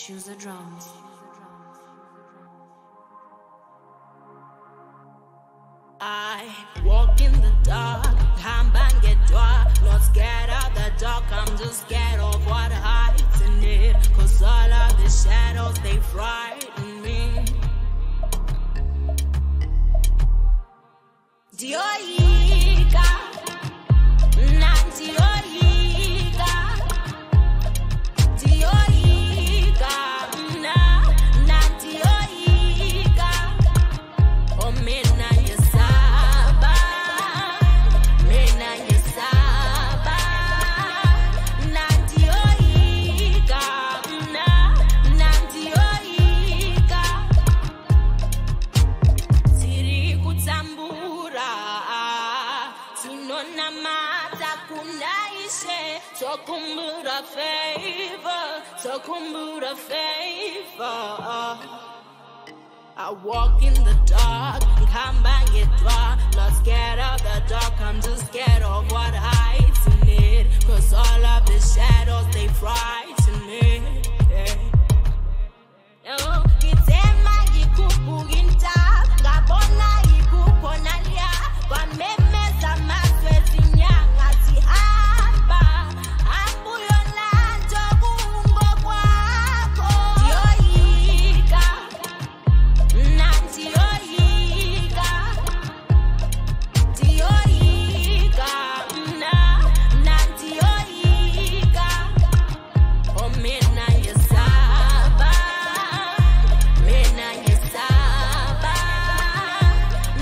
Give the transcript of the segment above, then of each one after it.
Choose the drums. I walk in the dark, I'm not scared of the dark, I'm just scared of what hides in it. Cause all of the shadows, they frighten me. Dioiga, Nantioiga, Dioiga, Nantioiga, oh mina yesaba, mina yesaba, Nantioiga, Nantioiga, Siri kutambura. Sinona mata kunaishe, sokumbura favor. I walk in the dark, come back it dry. Not scared of the dark, I'm just scared of what hides in it. Cause all of the shadows, they frighten me. Oh, it's Emma, you could in top. Gabona, you could on Alia. But memes are my sweating young at the hamba. I'm Buyolando, Bungo Guapo. Dioiga, Nantioiga, Dioiga, Nantioiga. Oh, mina yesaba, mina yesaba,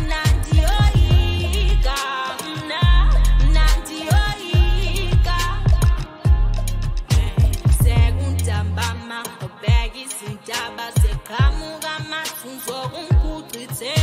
Nantioiga, Nantioiga. Segunda mbama, obegi sintaba, sekamuga matunzo, unkutrite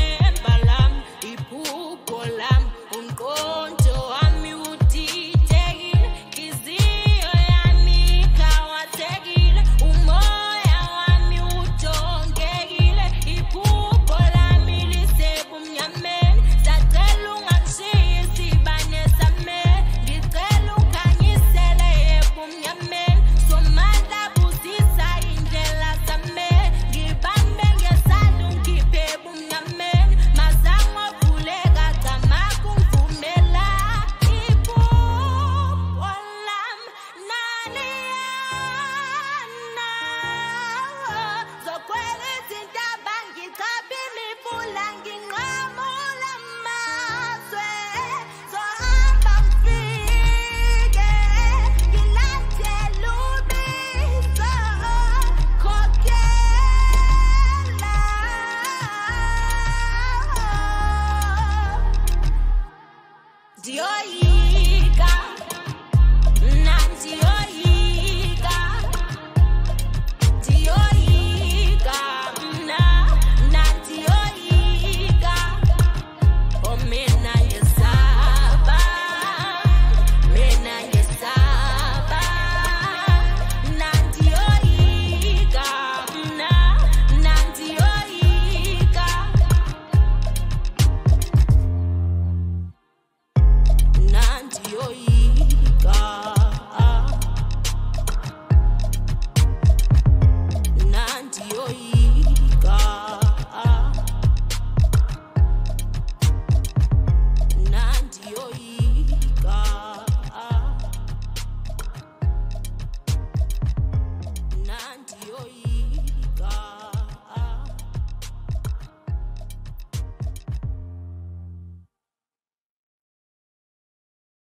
balam, ipupo lam, unkonjo ami utitegil, kizio yami kawategil, umoya wami utongegil, ipupo lami lisebum yamen, satelunga nshisi banesame, gitelunga nyisele ebum yamen, somada busisa indela same, gibambe ngesalungi pebum yamen, mazango vulega tamakum fumela, ipupo lam naniana, zokwele zintabangi kabimi fulangi ngamula mazwe, zohamba mfike, ngilate lubizo, kokela. Dioiga, Nantioiga, Dioiga, Nantioiga, oh mina yesaba, mina yesaba, Nantioiga, Nantioiga, Nantioiga.